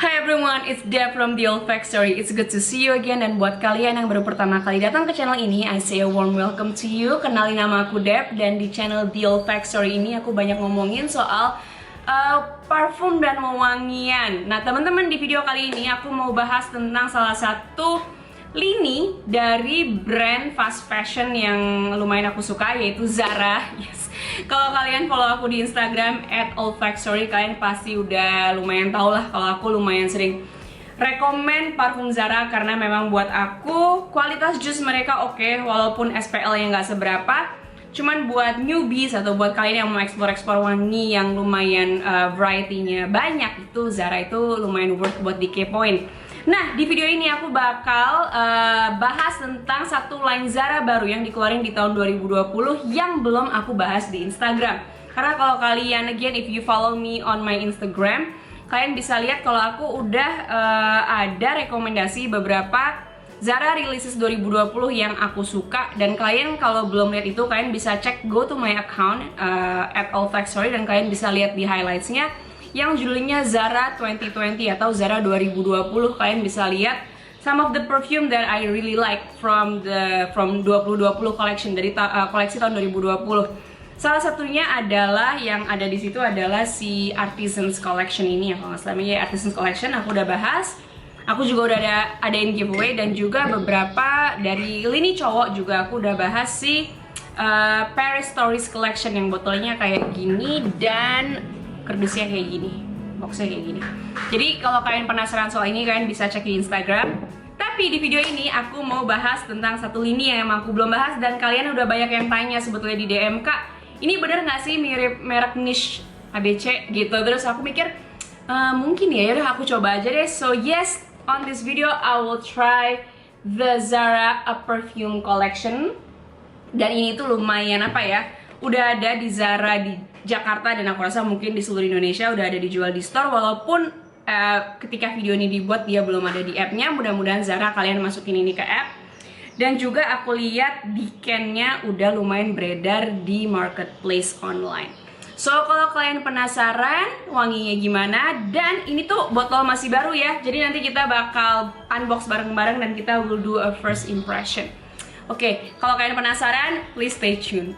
Hi everyone, it's Deb from The Old Factory. It's good to see you again. Dan buat kalian yang baru pertama kali datang ke channel ini, I say a warm welcome to you. Kenalin, nama aku Deb. Dan di channel The Old Factory ini aku banyak ngomongin soal parfum dan wewangian. Nah teman-teman, di video kali ini aku mau bahas tentang salah satu lini dari brand fast fashion yang lumayan aku suka, yaitu Zara. Yes. Kalau kalian follow aku di Instagram @oldfactory, kalian pasti udah lumayan tau lah kalau aku lumayan sering rekomen parfum Zara, karena memang buat aku kualitas jus mereka oke, walaupun SPL-nya nggak seberapa. Cuman buat newbies atau buat kalian yang mau explore wangi yang lumayan variety-nya banyak, itu Zara itu lumayan worth buat dikepoin. Nah, di video ini aku bakal bahas tentang satu line Zara baru yang dikeluarin di tahun 2020 yang belum aku bahas di Instagram. Karena kalau kalian, again, if you follow me on my Instagram, kalian bisa lihat kalau aku udah ada rekomendasi beberapa Zara releases 2020 yang aku suka. Dan kalian kalau belum lihat itu, kalian bisa cek, go to my account @oldfactory, dan kalian bisa lihat di highlights-nya yang judulnya Zara 2020 atau Zara 2020. Kalian bisa lihat some of the perfume that I really like from 2020 collection, dari koleksi tahun 2020. Salah satunya adalah yang ada di situ adalah si Artisans Collection ini ya, kalau nggak salah namanya Artisans Collection. Aku udah bahas, aku juga udah adain giveaway, dan juga beberapa dari lini cowok juga aku udah bahas si Paris Stories Collection yang botolnya kayak gini dan kardusnya kayak gini, boxnya kayak gini. Jadi kalau kalian penasaran soal ini, kalian bisa cek di Instagram. Tapi di video ini aku mau bahas tentang satu lini yang emang aku belum bahas, dan kalian udah banyak yang tanya sebetulnya di DM, Kak, ini bener nggak sih mirip merek niche ABC gitu. Terus aku mikir mungkin ya, yaudah aku coba aja deh. So yes, on this video I will try the Zara A Perfume Collection. Dan ini tuh lumayan apa ya, udah ada di Zara di Jakarta, dan aku rasa mungkin di seluruh Indonesia udah ada dijual di store, walaupun ketika video ini dibuat dia belum ada di app-nya. Mudah-mudahan Zara kalian masukin ini ke app. Dan juga aku lihat di can-nya udah lumayan beredar di marketplace online. So kalau kalian penasaran wanginya gimana, dan ini tuh botol masih baru ya, jadi nanti kita bakal unbox bareng-bareng dan kita will do a first impression. Oke, kalau kalian penasaran, please stay tuned.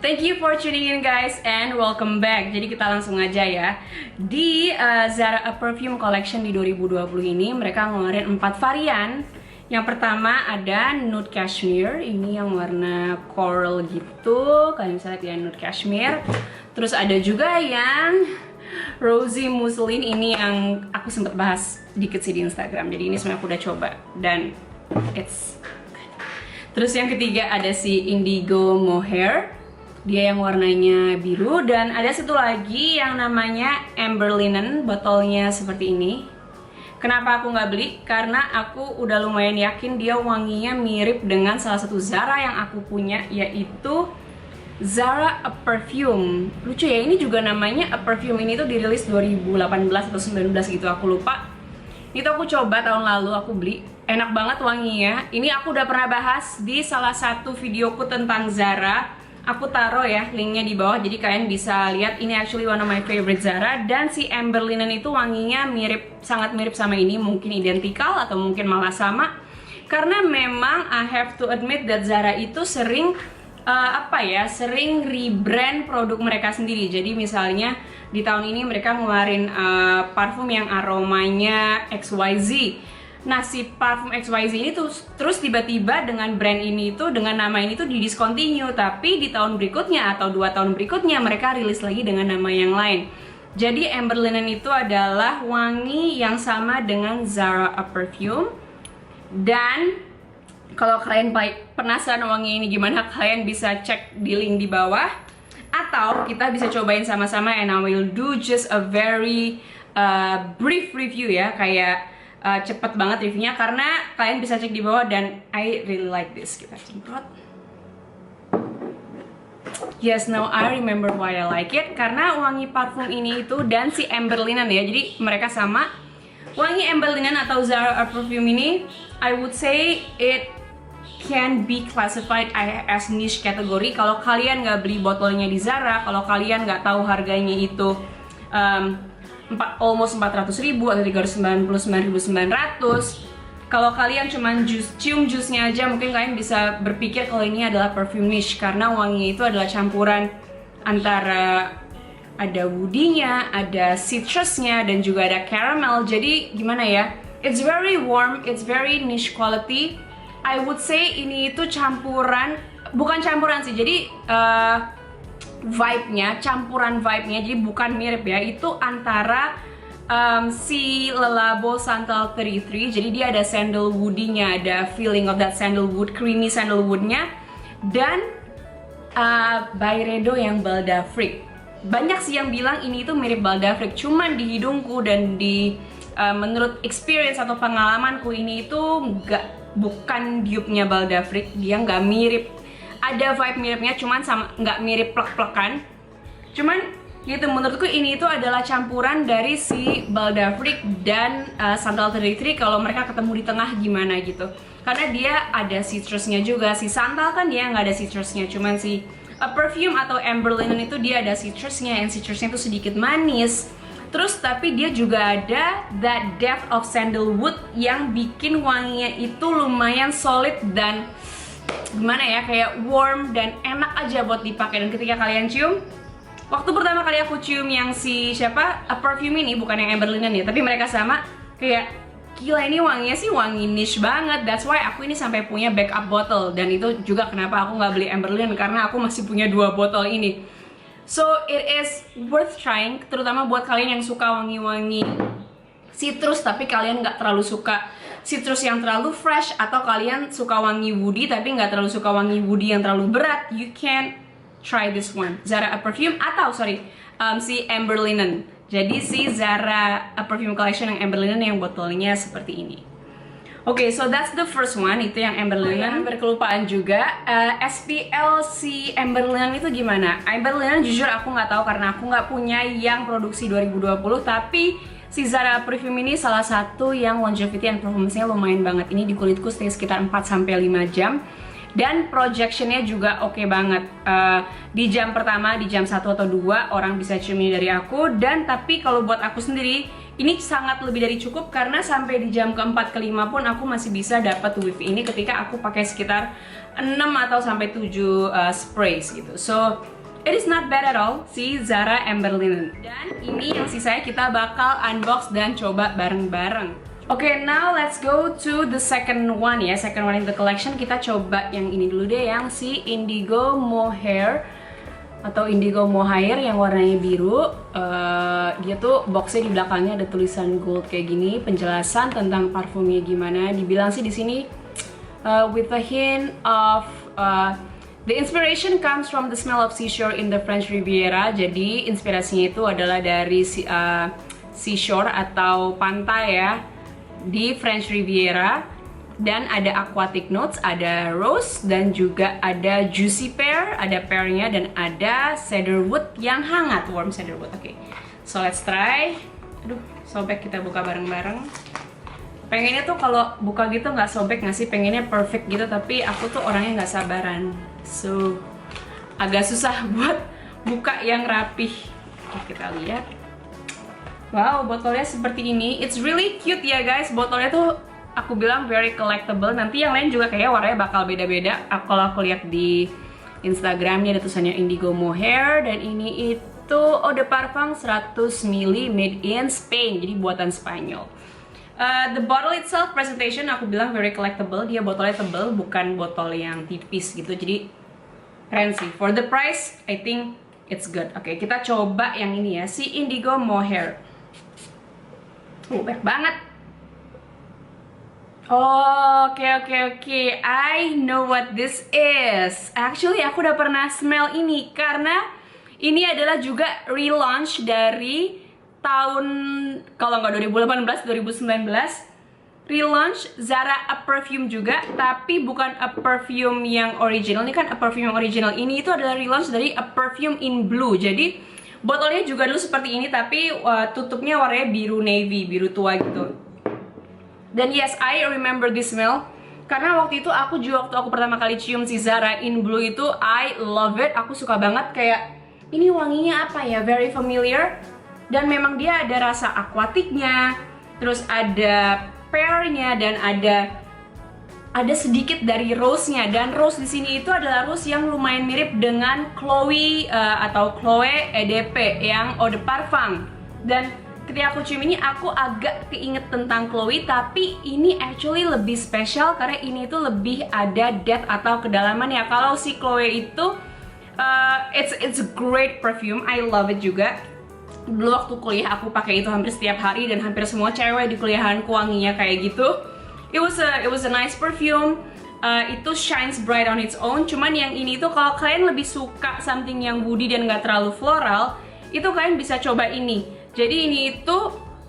Thank you for tuning in guys, and welcome back. Jadi kita langsung aja ya. Di Zara A Perfume Collection di 2020 ini mereka ngeluarin 4 varian. Yang pertama ada Nude Cashmere, ini yang warna coral gitu. Kalian bisa lihat ya, Nude Cashmere. Terus ada juga yang Rosy Muslin, ini yang aku sempat bahas dikit sih di Instagram. Jadi ini sebenarnya aku udah coba dan it's good. Terus yang ketiga ada si Indigo Mohair. Dia yang warnanya biru, dan ada satu lagi yang namanya Amber Linen, botolnya seperti ini. Kenapa aku nggak beli? Karena aku udah lumayan yakin dia wanginya mirip dengan salah satu Zara yang aku punya, yaitu Zara A Perfume. Lucu ya, ini juga namanya A Perfume. Ini tuh dirilis 2018 atau 19 gitu, aku lupa. Ini tuh aku coba tahun lalu, aku beli. Enak banget wanginya. Ini aku udah pernah bahas di salah satu videoku tentang Zara. Aku taruh ya linknya di bawah, jadi kalian bisa lihat. Ini actually one of my favorite Zara. Dan si Amber Linen itu wanginya mirip, sangat mirip sama ini, mungkin identikal atau mungkin malah sama. Karena memang I have to admit that Zara itu sering sering rebrand produk mereka sendiri. Jadi misalnya di tahun ini mereka ngeluarin parfum yang aromanya XYZ. Nah, si parfum XYZ ini tuh terus tiba-tiba dengan brand ini tuh, dengan nama ini tuh didiscontinue, tapi di tahun berikutnya atau 2 tahun berikutnya mereka rilis lagi dengan nama yang lain. Jadi Amber Linen itu adalah wangi yang sama dengan Zara A Perfume. Dan kalau kalian penasaran wangi ini gimana, kalian bisa cek di link di bawah, atau kita bisa cobain sama-sama, and I will do just a very brief review ya, kayak cepet banget reviewnya, karena kalian bisa cek di bawah dan I really like this. Kita semprot. Yes, now I remember why I like it, karena wangi parfum ini itu dan si Amber Linen ya, jadi mereka sama. Wangi Amber Linen atau Zara A Perfume ini, I would say it can be classified as niche category. Kalau kalian nggak beli botolnya di Zara, kalau kalian nggak tahu harganya itu almost 400.000 atau 399.900. Kalau kalian cuma cium jusnya aja, mungkin kalian bisa berpikir kalau ini adalah perfume niche karena wanginya itu adalah campuran antara ada woody-nya, ada citrusnya, dan juga ada caramel. Jadi gimana ya? It's very warm, it's very niche quality. I would say ini itu campuran, bukan campuran sih. Jadi vibe-nya, campuran vibe-nya. Jadi bukan mirip ya. Itu antara si Le Labo Santal 33, jadi dia ada sandalwoody-nya, ada feeling of that sandalwood, creamy sandalwood-nya, dan Byredo yang Baldafric. Banyak sih yang bilang ini itu mirip Baldafric, cuman di hidungku dan di menurut experience atau pengalamanku ini itu bukan dupe-nya Baldafric, dia nggak mirip. Ada vibe miripnya, cuman sama nggak mirip plek-plekan. Cuman gitu, menurutku ini itu adalah campuran dari si Baldafric dan Santal 33 kalau mereka ketemu di tengah gimana gitu. Karena dia ada citrusnya juga. Si Santal kan dia nggak ada citrusnya, cuman si perfume atau Amber Linen itu dia ada citrusnya, and citrusnya itu sedikit manis. Terus tapi dia juga ada that depth of sandalwood yang bikin wanginya itu lumayan solid dan gimana ya, kayak warm dan enak aja buat dipakai. Dan ketika kalian cium, waktu pertama kali aku cium yang si siapa perfume ini, bukan yang Amber Linen ya, tapi mereka sama, kayak gila ini wanginya sih wangi niche banget. That's why aku ini sampai punya backup bottle, dan itu juga kenapa aku nggak beli Amber Linen karena aku masih punya 2 botol ini. So it is worth trying, terutama buat kalian yang suka wangi-wangi citrus tapi kalian nggak terlalu suka citrus yang terlalu fresh, atau kalian suka wangi woody tapi nggak terlalu suka wangi woody yang terlalu berat. You can try this one, Zara A Perfume atau si Amber Linen. Jadi si Zara A Perfume Collection yang Amber Linen yang botolnya seperti ini. Oke, so that's the first one, itu yang Amber Linen. Berkelupaan juga, SPL si Amber Linen itu gimana? Amber Linen jujur aku nggak tahu karena aku nggak punya yang produksi 2020, tapi si Zara Perfume ini salah satu yang longevity and performance-nya lumayan banget. Ini di kulitku stay sekitar 4-5 jam. Dan projectionnya juga oke banget. Di jam pertama, di jam 1 atau 2 orang bisa cium ini dari aku. Dan tapi kalau buat aku sendiri, ini sangat lebih dari cukup karena sampai di jam keempat kelima pun aku masih bisa dapat wifi ini ketika aku pakai sekitar 6 atau sampai 7 sprays gitu. So it is not bad at all, si Zara Amber Linen. Dan ini yang sisanya kita bakal unbox dan coba bareng-bareng. Oke, now let's go to the second one ya, second one in the collection. Kita coba yang ini dulu deh, yang si Indigo Mohair atau Indigo Mohair yang warnanya biru. Dia tuh boxnya di belakangnya ada tulisan gold kayak gini, penjelasan tentang parfumnya gimana. Dibilang sih di sini with a hint of the inspiration comes from the smell of seashore in the French Riviera. Jadi inspirasinya itu adalah dari seashore atau pantai ya di French Riviera, dan ada aquatic notes, ada rose, dan juga ada juicy pear, ada pearnya, dan ada cedarwood yang hangat, warm cedarwood. Oke, so let's try. Aduh, sobek, kita buka bareng-bareng. Pengennya tuh kalau buka gitu nggak sobek nggak sih, pengennya perfect gitu, tapi aku tuh orangnya nggak sabaran, so agak susah buat buka yang rapih. Oke, kita lihat. Wow, botolnya seperti ini. It's really cute ya guys. Botolnya tuh aku bilang very collectible. Nanti yang lain juga kayak warnanya bakal beda-beda. Kalau aku lihat di Instagramnya ada tulisannya Indigo Mohair, dan ini itu Eau de Parfum 100 ml made in Spain. Jadi buatan Spanyol. The bottle itself presentation aku bilang very collectible. Dia botolnya tebal, bukan botol yang tipis gitu. Jadi keren sih. For the price, I think it's good. Oke, kita coba yang ini ya, si Indigo Mohair. Banyak banget. Oke. I know what this is. Actually, aku udah pernah smell ini karena ini adalah juga relaunch dari tahun, kalau nggak 2018, 2019. Relaunch Zara A Perfume juga, tapi bukan A Perfume yang original. Ini kan A Perfume yang original. Ini itu adalah relaunch dari A Perfume in Blue. Jadi botolnya juga dulu seperti ini, tapi tutupnya warnanya biru navy, biru tua gitu. Dan yes, I remember this smell karena waktu itu aku juga, waktu aku pertama kali cium si Zara in Blue itu, I love it. Aku suka banget, kayak ini wanginya apa ya, very familiar. dan memang dia ada rasa aquaticnya, terus ada pearnya, dan ada sedikit dari rose-nya. Dan rose di sini itu adalah rose yang lumayan mirip dengan Chloe atau Chloe EDP yang Eau de Parfum. Dan ketika aku cium ini aku agak keinget tentang Chloe, tapi ini actually lebih spesial karena ini tuh lebih ada depth atau kedalaman ya. Kalau si Chloe itu it's a great perfume, I love it juga. Dulu waktu kuliah aku pakai itu hampir setiap hari dan hampir semua cewek di kuliahanku wanginya kayak gitu. It was a nice perfume. Itu shines bright on its own. Cuman yang ini tuh kalau kalian lebih suka something yang woody dan gak terlalu floral, itu kalian bisa coba ini. Jadi ini itu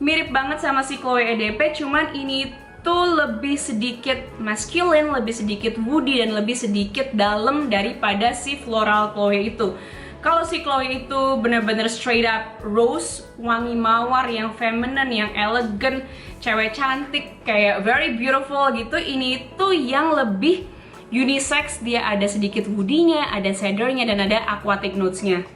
mirip banget sama si Chloe EDP, cuman ini tuh lebih sedikit masculine, lebih sedikit woody, dan lebih sedikit dalam daripada si floral Chloe itu. Kalau si Chloe itu bener-bener straight up rose, wangi mawar yang feminine, yang elegan, cewek cantik, kayak very beautiful gitu. Ini tuh yang lebih unisex, dia ada sedikit woody-nya, ada cedarnya, dan ada aquatic notes-nya.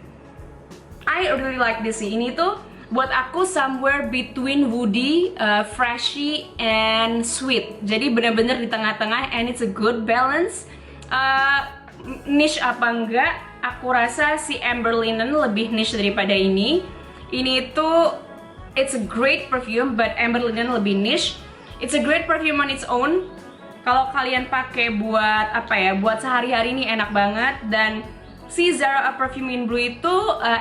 I really like this sih. Ini tuh buat aku somewhere between woody, freshy, and sweet. Jadi bener-bener di tengah-tengah, and it's a good balance. Niche apa enggak? Aku rasa si Amber Linen lebih niche daripada ini. Ini tuh it's a great perfume, but Amber Linen lebih niche. It's a great perfume on its own. Kalau kalian pakai buat apa ya? Buat sehari-hari ini enak banget. Dan si Zara A Perfume in Blue itu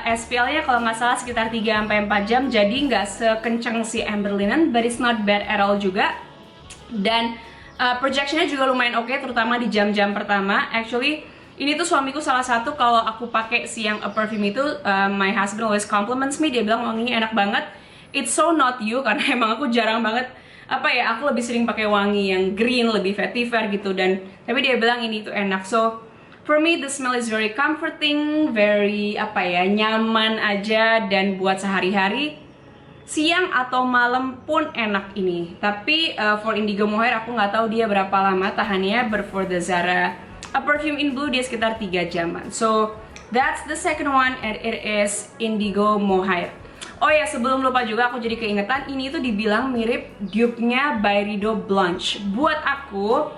SPL-nya kalau nggak salah sekitar 3-4 jam. Jadi nggak sekencang si Amber Linen, but it's not bad at all juga. Dan projectionnya juga lumayan oke, terutama di jam-jam pertama. Actually, ini tuh suamiku salah satu kalau aku pakai si yang A Perfume itu, my husband always compliments me. Dia bilang wanginya enak banget. It's so not you, karena emang aku jarang banget aku lebih sering pakai wangi yang green, lebih vetiver gitu. Dan tapi dia bilang ini tuh enak. So for me the smell is very comforting, very nyaman aja, dan buat sehari-hari siang atau malam pun enak ini. Tapi for Indigo Mohair aku nggak tahu dia berapa lama tahannya, but for the Zara A Perfume in Blue dia sekitar 3 jaman. So that's the second one, and it is Indigo Mohair. Oh ya, sebelum lupa juga aku jadi keingetan, ini tuh dibilang mirip dupe-nya Byredo Blanche. Buat aku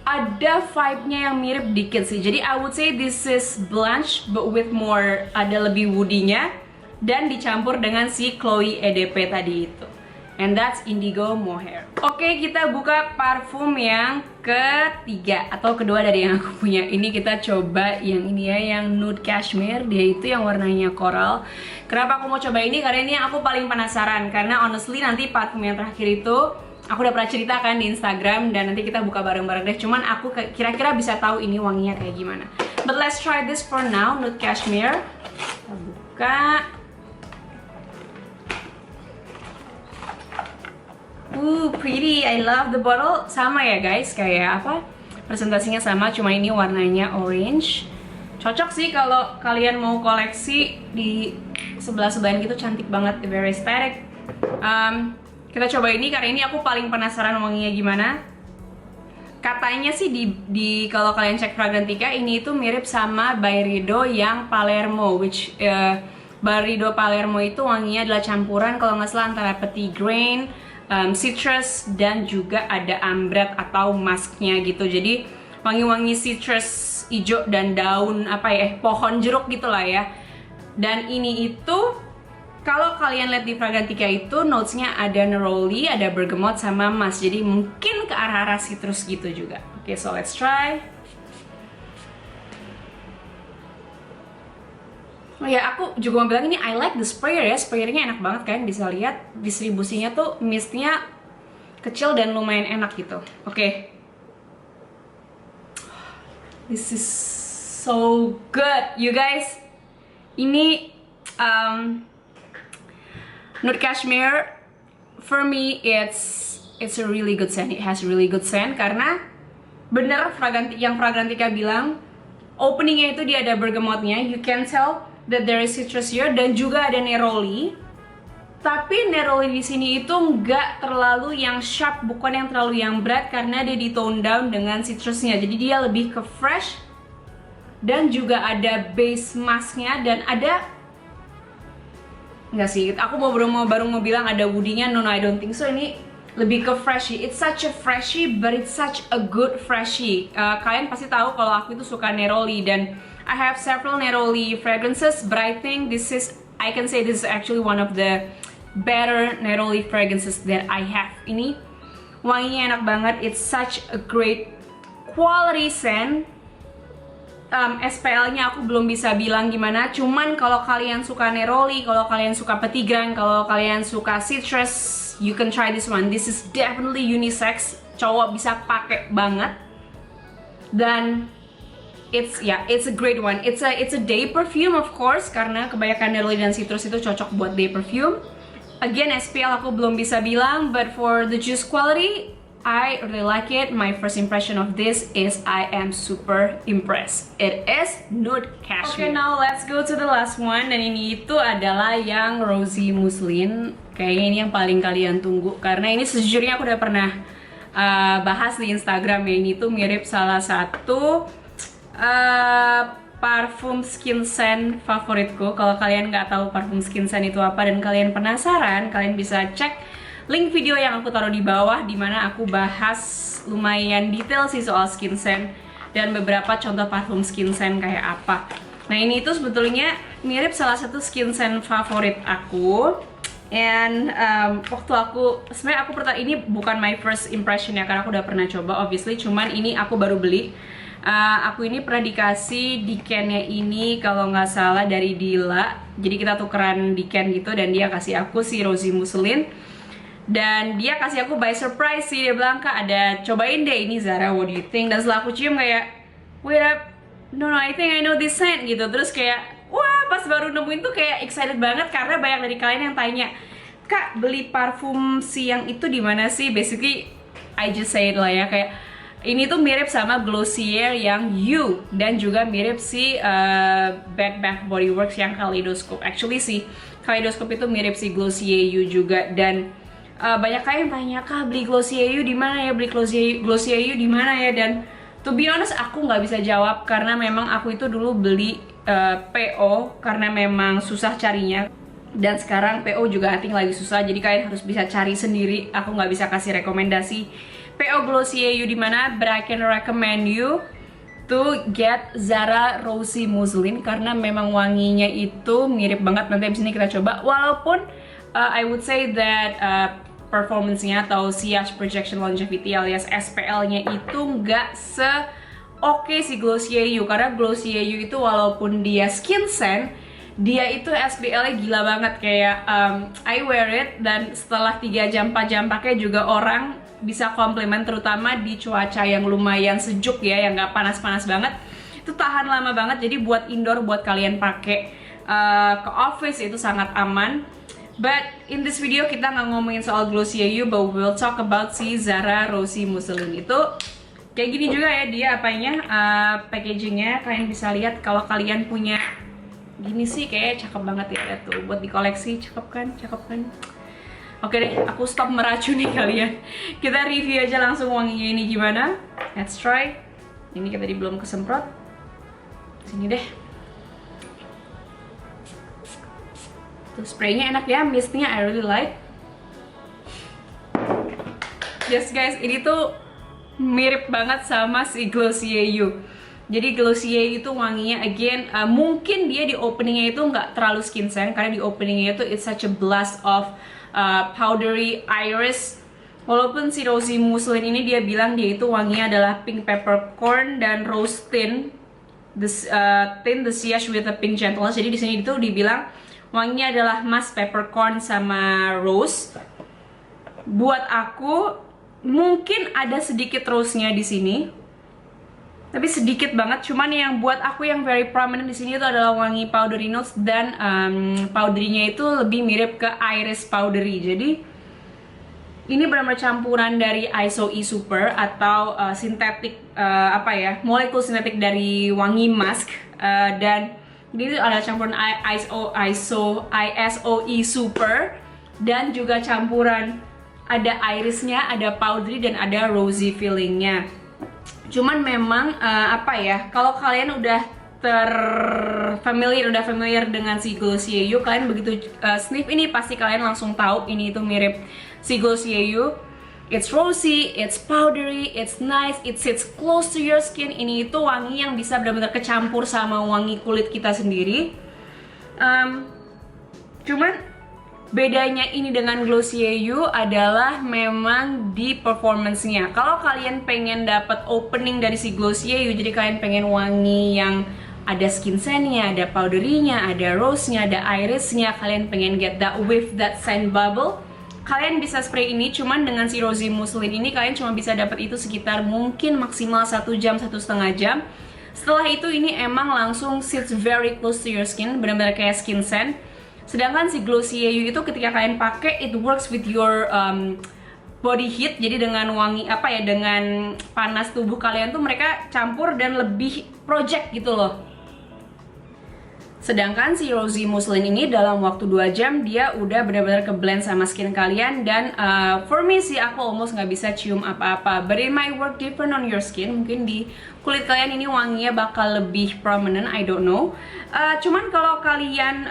ada vibe-nya yang mirip dikit sih. Jadi I would say this is Blanche but with more, ada lebih woody-nya, dan dicampur dengan si Chloe EDP tadi itu. And that's Indigo Mohair. Oke, kita buka parfum yang ketiga atau kedua dari yang aku punya. Ini kita coba yang ini ya, yang Nude Cashmere. Dia itu yang warnanya coral. Kenapa aku mau coba ini? Karena ini aku paling penasaran. Karena honestly nanti parfum yang terakhir itu aku udah pernah ceritakan di Instagram, dan nanti kita buka bareng-bareng deh. Cuman aku kira-kira bisa tahu ini wanginya kayak gimana. But let's try this for now, Nude Cashmere. Kita buka. Pretty, I love the bottle. Sama ya guys, kayak presentasinya sama, cuma ini warnanya orange. Cocok sih kalau kalian mau koleksi di sebelah-sebelahan gitu, cantik banget, very aesthetic. Kita coba ini karena ini aku paling penasaran wanginya gimana. Katanya sih di kalau kalian cek Fragrantica ini itu mirip sama Byredo yang Palermo, which Byredo Palermo itu wanginya adalah campuran kalau nggak salah antara petitgrain, citrus, dan juga ada ambret atau musknya gitu. Jadi wangi-wangi citrus, hijau, dan daun pohon jeruk gitulah ya. Dan ini itu kalau kalian lihat di Fragrantica itu notesnya ada neroli, ada bergamot, sama musk. Jadi mungkin ke arah-arah citrus gitu juga. Oke, so let's try. Oh ya, aku juga mau bilang ini I like the sprayer ya. Sprayernya enak banget, kalian bisa lihat distribusinya tuh mistnya kecil dan lumayan enak gitu. Oke. This is so good, you guys. Ini Nude Cashmere for me it's a really good scent. It has really good scent karena bener yang Fragrantica bilang openingnya itu dia ada bergamotnya. You can tell that there is citrus here, dan juga ada neroli. Tapi neroli di sini itu nggak terlalu yang sharp, bukan yang terlalu yang berat, karena dia di tone down dengan citrusnya. Jadi dia lebih ke fresh, dan juga ada base musknya, dan ada Enggak sih, aku baru mau bilang ada woody-nya. No, I don't think so. Ini lebih ke freshy. It's such a freshy, but it's such a good freshy. Kalian pasti tahu kalau aku itu suka neroli, dan I have several neroli fragrances, but I think I can say this is actually one of the better neroli fragrances that I have. Ini wanginya enak banget. It's such a great quality scent. SPL-nya aku belum bisa bilang gimana, cuman kalau kalian suka neroli, kalau kalian suka petitgrain, kalau kalian suka citrus, you can try this one. This is definitely unisex, cowok bisa pakai banget. Dan it's a great one. It's a day perfume of course, karena kebanyakan neroli dan citrus itu cocok buat day perfume. Again, SPL aku belum bisa bilang, but for the juice quality, I really like it. My first impression of this is I am super impressed. It is nude cashmere. Okay, now let's go to the last one. Dan ini itu adalah yang rosy muslin. Kayaknya ini yang paling kalian tunggu, karena ini sejujurnya aku udah pernah bahas di Instagram ya. Ini tuh mirip salah satu parfum skin scent favoritku. Kalau kalian nggak tahu parfum skin scent itu apa dan kalian penasaran, kalian bisa cek link video yang aku taruh di bawah, dimana aku bahas lumayan detail sih soal skin scent dan beberapa contoh parfum skin scent kayak apa. Nah, ini itu sebetulnya mirip salah satu skin scent favorit aku. And waktu sebenarnya ini bukan my first impression ya, karena aku udah pernah coba obviously, cuman ini aku baru beli. Aku ini pernah dikasih decannya ini kalau nggak salah dari Dila. Jadi kita tukeran decan gitu, dan dia kasih aku si rosy muslin. Dan dia kasih aku by surprise sih. Dia bilang, "Kak, cobain deh ini Zara, what do you think?" Dan setelah aku cium kayak, wait up, no, I think I know this scent gitu. Terus kayak, wah, pas baru nemuin tuh kayak excited banget, karena banyak dari kalian yang tanya, "Kak, beli parfum si yang itu di mana sih?" Basically, I just say it lah ya, kayak ini tuh mirip sama Glossier yang You, dan juga mirip si Bed Bath Body Works yang Kaleidoscope. Actually sih, Kaleidoscope itu mirip si Glossier You juga. Dan banyak kalian yang tanya, "Kak, beli Glossier You di mana ya? Beli Glossier You di mana ya?" Dan to be honest, aku nggak bisa jawab, karena memang aku itu dulu beli PO karena memang susah carinya. Dan sekarang PO juga I think lagi susah, jadi kalian harus bisa cari sendiri. Aku nggak bisa kasih rekomendasi PO Glossier You di mana, but I can recommend you to get Zara Rosy Muslin, karena memang wanginya itu mirip banget. Nanti abis ini kita coba. Walaupun I would say that performance-nya atau Sillage Projection Longevity alias SPL-nya itu nggak oke si Glossier You, karena Glossier You itu walaupun dia skin scent, dia itu SPL-nya gila banget. Kayak I wear it, dan setelah 3 jam 4 jam pakai juga orang bisa komplimen, terutama di cuaca yang lumayan sejuk ya, yang nggak panas-panas banget, itu tahan lama banget. Jadi buat indoor, buat kalian pakai ke office itu sangat aman. But in this video kita nggak ngomongin soal Glossier You, but we'll talk about si Zara Rosy Muslin. Itu kayak gini juga ya dia apanya, packagingnya. Kalian bisa lihat kalau kalian punya gini sih, kayak cakep banget ya. Lihat tuh, buat dikoleksi, cakep kan? Oke deh, aku stop meracuni kalian. Kita review aja langsung wanginya ini gimana. Let's try. Ini kita tadi belum kesemprot. Sini deh. Tuh, spraynya enak ya, mistnya I really like. Yes guys, ini tuh mirip banget sama si Glossier You. Jadi Glossier itu wanginya again, mungkin dia di openingnya itu nggak terlalu skin scent, karena di openingnya itu it's such a blast of powdery iris. Walaupun si Rosy Muslin ini dia bilang dia itu wanginya adalah pink peppercorn dan rose tint, the sillage with a pink gentleness. Jadi di sini itu dibilang wanginya adalah musk, peppercorn, sama rose. Buat aku mungkin ada sedikit rose-nya di sini, tapi sedikit banget. Cuman yang buat aku yang very prominent di sini itu adalah wangi powdery notes, dan powdery-nya itu lebih mirip ke iris powdery. Jadi ini benar-benar campuran dari ISO E Super atau sintetik molekul sintetik dari wangi musk, dan ini ada campuran ISO E Super, dan juga campuran ada irisnya, ada powdery, dan ada rosy feelingnya. Cuman memang kalau kalian udah udah familiar dengan si Glossier You, kalian begitu sniff ini pasti kalian langsung tahu ini itu mirip si Glossier You. It's rosy, it's powdery, it's nice, it sits close to your skin. Ini itu wangi yang bisa benar-benar kecampur sama wangi kulit kita sendiri. Cuman bedanya ini dengan Glossier You adalah memang di performance-nya. Kalau kalian pengen dapat opening dari si Glossier You, jadi kalian pengen wangi yang ada skin scent-nya, ada powdery-nya, ada rose-nya, ada iris-nya, kalian pengen get that with that scent bubble, kalian bisa spray ini. Cuman dengan si Rosy Muslin ini kalian cuma bisa dapat itu sekitar mungkin maksimal 1 jam, 1,5 jam. Setelah itu ini emang langsung sits very close to your skin, benar-benar kayak skin scent. Sedangkan si Glossier You itu ketika kalian pakai, it works with your body heat. Jadi dengan wangi dengan panas tubuh kalian tuh mereka campur dan lebih project gitu loh. Sedangkan si Rosy Muslin ini dalam waktu 2 jam dia udah benar-benar ke blend sama skin kalian. Dan for me sih aku almost nggak bisa cium apa-apa, but it might work different on your skin. Mungkin di kulit kalian ini wanginya bakal lebih prominent, I don't know. Cuman kalau kalian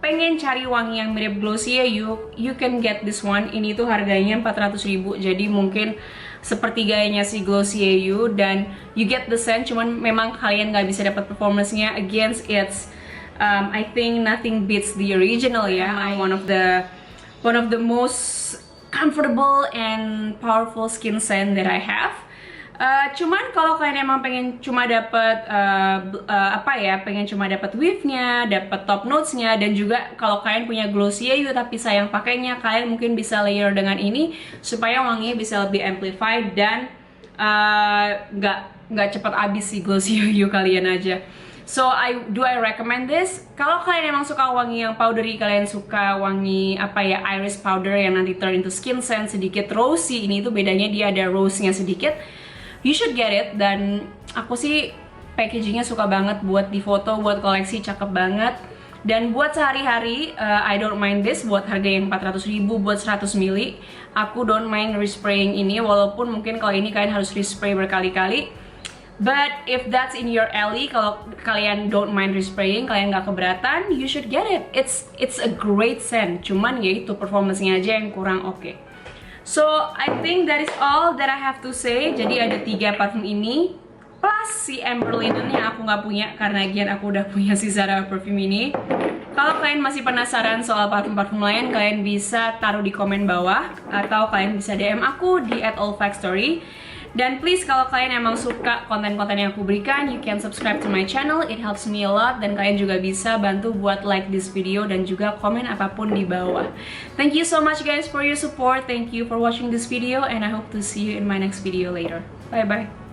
pengen cari wangi yang mirip Glossier You, you can get this one. Ini tuh harganya 400.000, jadi mungkin seperti gayanya si Glossier You, dan you get the scent. Cuman memang kalian nggak bisa dapat performance-nya. Again, it's I think nothing beats the original ya. One of the most comfortable and powerful skin scent that I have. Cuman kalau kalian emang pengen cuma dapat pengen cuma dapat whiff-nya, dapat top notes-nya, dan juga kalau kalian punya Glossier You tapi sayang pakainya, kalian mungkin bisa layer dengan ini supaya wanginya bisa lebih amplified dan nggak cepat habis si Glossier You kalian aja. So I recommend this. Kalau kalian emang suka wangi yang powdery, kalian suka wangi iris powder yang nanti turn into skin scent, sedikit rosy. Ini tuh bedanya dia ada rose-nya sedikit. You should get it. Dan aku sih packagingnya suka banget, buat di foto, buat koleksi cakep banget. Dan buat sehari-hari, I don't mind this. Buat harga yang 400.000 buat 100 ml, aku don't mind respraying ini. Walaupun mungkin kalau ini kalian harus respray berkali-kali, but if that's in your alley, kalau kalian don't mind respraying, kalian nggak keberatan, you should get it. It's a great scent. Cuman ya itu performance-nya aja yang kurang oke. So I think that is all that I have to say. Jadi ada 3 parfum ini plus si Amber Linen yang aku nggak punya, karena again aku udah punya si Zara perfume ini. Kalau kalian masih penasaran soal parfum-parfum lain, kalian bisa taruh di komen bawah, atau kalian bisa DM aku di @olfactory. Dan please, kalau kalian emang suka konten-konten yang aku berikan, you can subscribe to my channel, it helps me a lot. Dan kalian juga bisa bantu buat like this video dan juga komen apapun di bawah. Thank you so much guys for your support, thank you for watching this video, and I hope to see you in my next video later. Bye bye.